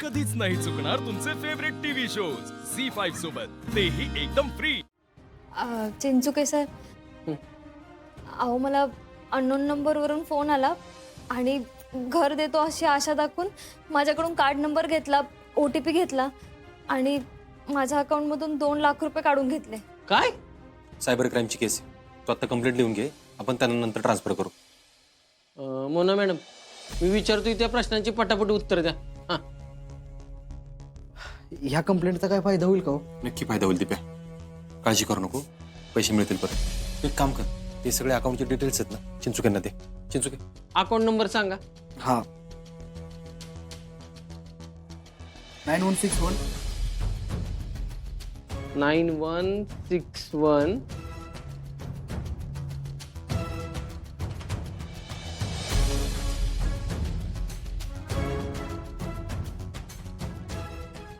कधीच नाही चुकणार तुमचे फेवरेट टीव्ही शोज झी5 सोबत, तेही एकदम फ्री. चिंचुके सर, अहो मला अननोन नंबरवरून फोन आला आणि घर देतो अशी आशा दाखवून माझ्याकडून कार्ड नंबर घेतला, OTP घेतला आणि माझ्या अकाउंटमधून 2 लाख रुपये काढून घेतले. काय? सायबर क्राईमची केस आहे. तू आता कंप्लेंट लिहून घे, आपण त्यांना नंतर ट्रान्सफर करू. मोना मॅडम, मी विचारतोय त्या प्रश्नांची पटापट उत्तर द्या. हां, ह्या कंप्लेंटचा काय फायदा होईल का हो? नक्की फायदा होईल दिप्या, काळजी करू नको, पैसे मिळतील परत. एक काम कर, ते सगळे अकाउंटचे डिटेल्स आहेत ना चिंचुकेंना दे. चिंचुके अकाउंट नंबर सांगा. हा 9161 9161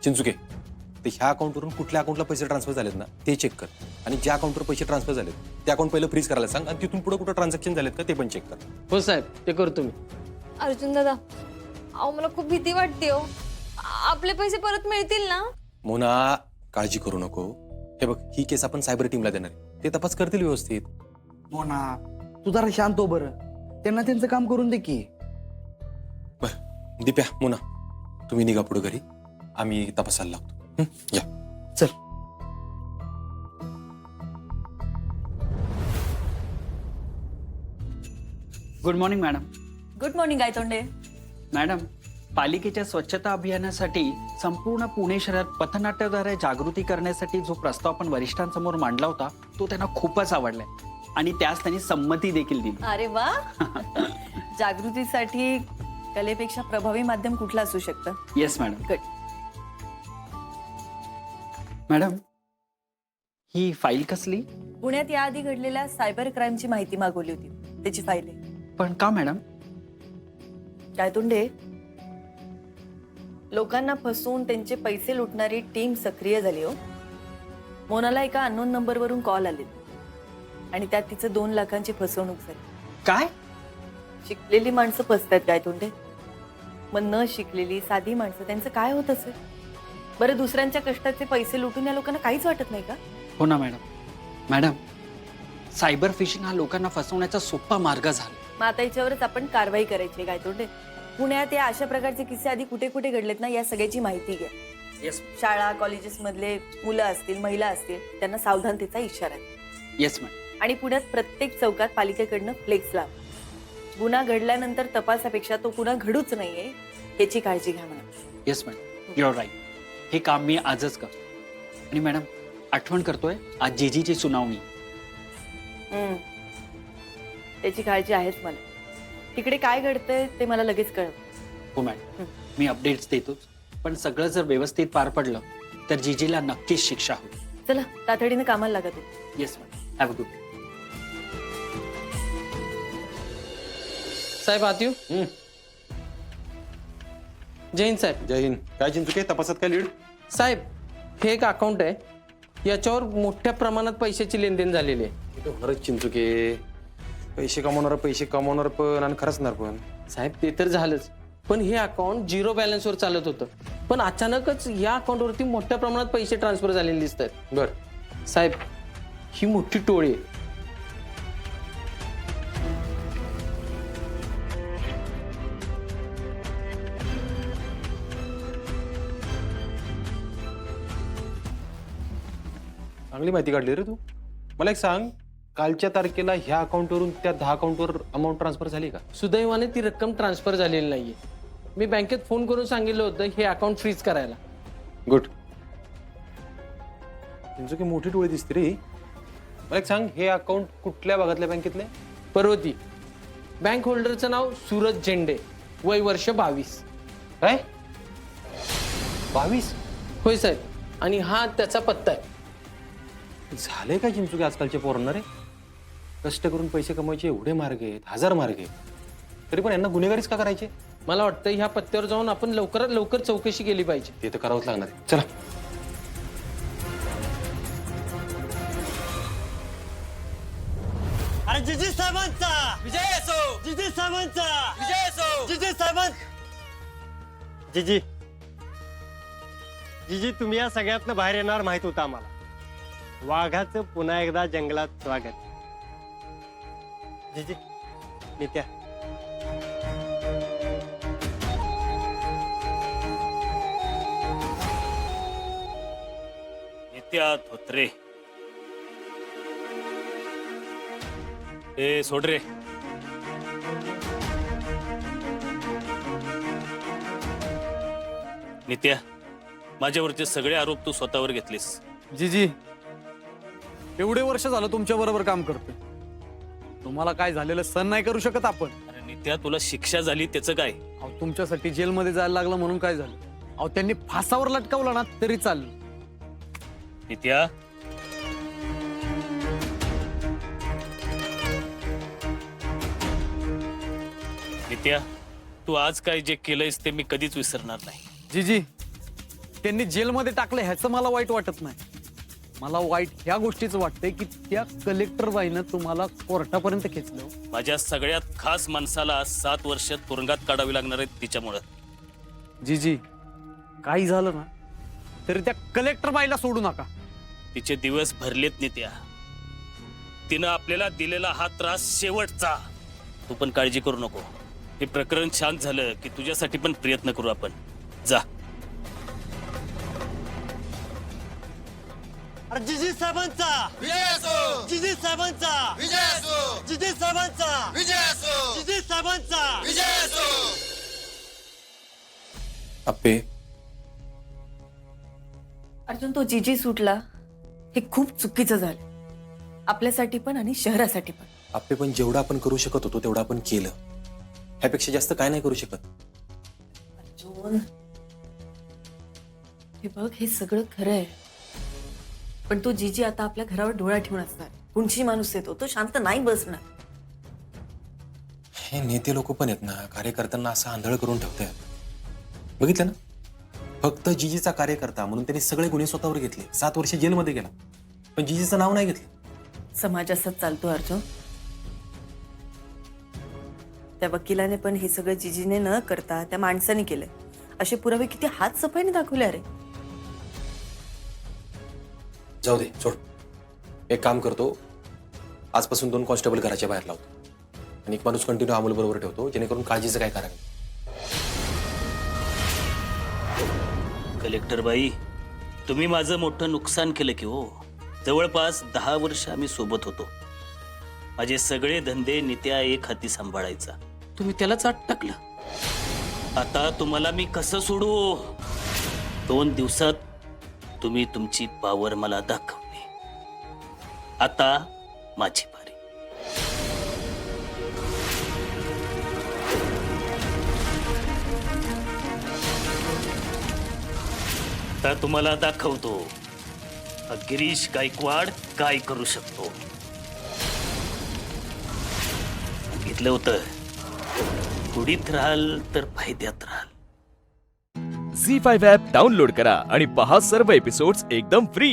चिंचुके, ते ह्या अकाउंटवरून कुठल्या अकाउंटला पैसे ट्रान्सफर झालेत ना ते चेक कर, आणि ज्या अकाउंटवर पैसे ट्रान्सफर झालेत ते अकाउंट पहिलं फ्रीज करायला सांग, आणि तिथून पुढे कुठं ट्रान्झॅक्शन झालेत का ते पण चेक कर. हो साहेब, ते करतो मी. अर्जुन दादा, अहो मला खूप भीती वाटते हो. आपले पैसे परत मिळतील ना? मोना, काळजी करू नको. हे बघ, ही केस आपण सायबर टीमला देणार आहे, ते तपास करतील व्यवस्थित. हो ना, तू जरा शांत हो बरं. त्यांना त्यांचं काम करून दे की. बर दिप्या, मोना, तुम्ही निघा पुढे घरी, आम्ही तपासायला लागतो. या. चल. Good morning madam. Good morning Gaitonde. Madam, पालिकेच्या स्वच्छता अभियानासाठी संपूर्ण पुणे शहरात पथनाट्याद्वारे जागृती करण्यासाठी जो प्रस्ताव आपण वरिष्ठांसमोर मांडला होता तो त्यांना खूपच आवडलाय आणि त्यास त्यांनी संमती देखील दिली. अरे वा. जागृतीसाठी कलेपेक्षा प्रभावी माध्यम कुठलं असू शकतं? Yes madam. गुड. मॅडम, ही फाईल कसली? पुण्यात याआधी घडलेल्या सायबर क्राईमची माहिती मागवली होती, त्याची फाईल आहे. पण का मॅडम? गायतोंडे, लोकांना फसवून त्यांचे पैसे लुटणारी टीम सक्रिय झाली हो. मोनाला एका अननोन नंबरवरून कॉल आले आणि त्यात तिचं 2 लाखांची फसवणूक झाली. काय? शिकलेली माणसं फसतात गायतोंडे, मग न शिकलेली साधी माणसं त्यांचं काय होत असेल बरं? दुसऱ्यांच्या कष्टाचे पैसे लुटून या लोकांना काहीच वाटत नाही का? हो ना मॅडम. मॅडम, सायबर फिशिंग हा लोकांना फसवण्याचा सोपा मार्ग झाला. मग आता याच्यावरच आपण कारवाई करायची गायतोंडे. पुण्यात या अशा प्रकारचे किस्से आधी कुठे कुठे घडलेत ना, या सगळ्याची माहिती घ्या. येस. शाळा कॉलेजेस मधले मुलं असतील, महिला असतील, त्यांना सावधानतेचा इशारा आहे. Yes madam. आणि पुण्यात प्रत्येक चौकात पालिकेकडनं फ्लेक्स लाव. गुन्हा घडल्यानंतर तपासापेक्षा तो गुन्हा घडूच नाहीये याची काळजी घ्या म्हणा. Yes madam, your right. हे काम मी आजच करतो. आणि मॅडम, आठवण करतोय, आज जेजीची सुनावणी. त्याची काळजी आहेच मला. तिकडे काय घडतंय ते मला लगेच कळव. हो मॅडम, मी अपडेट्स देतोच. पण सगळं जर व्यवस्थित पार पडलं तर जीजीला नक्कीच शिक्षा होईल. चला तातडीने कामाला लागा तू. Yes madam, have a good day. साहेब आत येऊ? जय हिंद साहेब. जय हिंद. काय चिंचुके, तपासात काय लीड? साहेब, हे एक अकाउंट आहे, याच्यावर मोठ्या प्रमाणात पैशाची लेनदेन झालेली आहे. ते होणारच चिंचुके, पैसे कमावणार पण आणि खर्चणार पण. साहेब, ते तर झालंच, पण हे अकाउंट 0 बॅलन्सवर चालत होतं. पण अचानकच या अकाउंटवरती मोठ्या प्रमाणात पैसे ट्रान्सफर झालेले दिसत आहेत. बर, साहेब, ही मोठी टोळी आहे. चांगली माहिती काढली रे तू. मला एक सांग, कालच्या तारखेला ह्या अकाउंटवरून त्या 10 अकाउंटवर अमाऊंट ट्रान्सफर झाली का? सुदैवाने ती रक्कम ट्रान्सफर झालेली नाहीये. मी बँकेत फोन करून सांगितलं होतं हे अकाउंट फ्रीज करायला. गुड. चिंचुके, मोठी टोळी दिसते रे. मला एक सांग, हे अकाउंट कुठल्या भागातल्या बँकेतले? पर्वती. बँक होल्डरचं नाव सूरज झेंडे, वय वर्ष 22. काय 22? होय साहेब, आणि हा त्याचा पत्ता आहे. झाले काय चिंचुके आजकालचे पोरांना रे? कष्ट करून पैसे कमवायचे एवढे मार्ग आहेत, 1000 मार्ग आहेत, तरी पण यांना गुन्हेगारीच का करायचे? मला वाटतं ह्या पत्त्यावर जाऊन आपण लवकरात लवकर चौकशी केली पाहिजे. ते तर करावंच लागणार आहे. चला. अरे जिजी साहेबांचा विजय असो. जिजी साहेबांचा विजय असो. जिजी साहेबांचा. जिजी जिजी तुम्ही या सगळ्यातनं बाहेर येणार माहित होतं आम्हाला. वाघाचं पुन्हा एकदा जंगलात स्वागत. जिजी नित्या नित्या धोत्रे. ए सोड रे. नित्या, माझ्यावरचे सगळे आरोप तू स्वतःवर घेतलेस. जीजी एवढे वर्ष झालं तुमच्या बरोबर काम करतोय. तुम्हाला काय झालेलं सहन नाही करू शकत आपण. अरे नित्या, तुला शिक्षा झाली त्याचं काय? अहो तुमच्यासाठी जेलमध्ये जायला लागलं म्हणून काय झालं? अहो त्यांनी फासावर लटकावलं ना तरी चाललं. नित्या, नित्या, तू आज काय जे केलंयस ते मी कधीच विसरणार नाही. जीजी त्यांनी जेलमध्ये टाकलं ह्याचं मला वाईट वाटत नाही. मला वाईट ह्या गोष्टीचं वाटतंय की त्या कलेक्टर बाईनं तुम्हाला कोर्टापर्यंत खेचलं. माझ्या सगळ्यात खास माणसाला 7 वर्षात तुरुंगात काढावी लागणार आहेत तिच्यामुळं. जीजी काही झालं ना तरी त्या कलेक्टर बाईला सोडू नका. तिचे दिवस भरलेत नित्या. तिनं आपल्याला दिलेला हा त्रास शेवटचा. तू पण काळजी करू नको. हे प्रकरण शांत झालं की तुझ्यासाठी पण प्रयत्न करू आपण. जा. अरे जिजी साहेबांचा विजय असो. जिजी साहेबांचा विजय असो. जिजी साहेबांचा विजय असो. जिजी साहेबांचा विजय असो. अप्पे, अर्जुन, तो जीजी सुटला हे खूप चुकीचं झालं, आपल्यासाठी पण आणि शहरासाठी पण. अप्पे पण जेवढं आपण करू शकत होतो तेवढं आपण केलं. ह्यापेक्षा जास्त काय नाही करू शकत. अर्जुन, हे बघ, हे सगळं खरं आहे, पण तो जीजी आता आपल्या घरावर डोळा ठेवून असणार. कुणची माणूस येतो तो शांत नाही बसणार. हे नेते लोक पण आहेत ना, कार्यकर्त्यांना असं आंधळ करून ठेवतात. बघितलं ना, फक्त जीजीचा कार्यकर्ता म्हणून त्यांनी सगळे गुन्हे स्वतःवर घेतले. 7 वर्ष जेलमध्ये गेला पण जीजीचं नाव नाही घेतलं. समाज असाच चालतो अर्जुन. त्या वकिलाने पण हे सगळं जीजीने न करता त्या माणसाने केलंय. असे पुरावे किती हात सफाईने दाखवले. अरे जाऊ दे, सोड. एक काम करतो, आजपासून 2 कॉन्स्टेबल घराच्या बाहेर लावतो आणि एक माणूस कंटिन्यू अमोल बरोबर ठेवतो, जेणेकरून काळजीचं काय कारण. कलेक्टर बाई, तुम्ही माझं मोठं नुकसान केलं की हो. जवळपास 10 वर्ष आम्ही सोबत होतो. माझे सगळे धंदे नित्या एक हाती सांभाळायचा. तुम्ही त्यालाच आत टाकलं. आता तुम्हाला मी कसं सोडू? 2 दिवसात तुम्ही तुमची पावर मला दाखवली. आता माझी बारी. आता तुम्हाला दाखवतो हा गिरीश गायकवाड काय करू शकतो. सांगितलं होतं, पुढीत राहाल तर फायद्यात राहाल. झी5 ॲप डाउनलोड करा आणि पहा सर्व एपिसोड्स एकदम फ्री.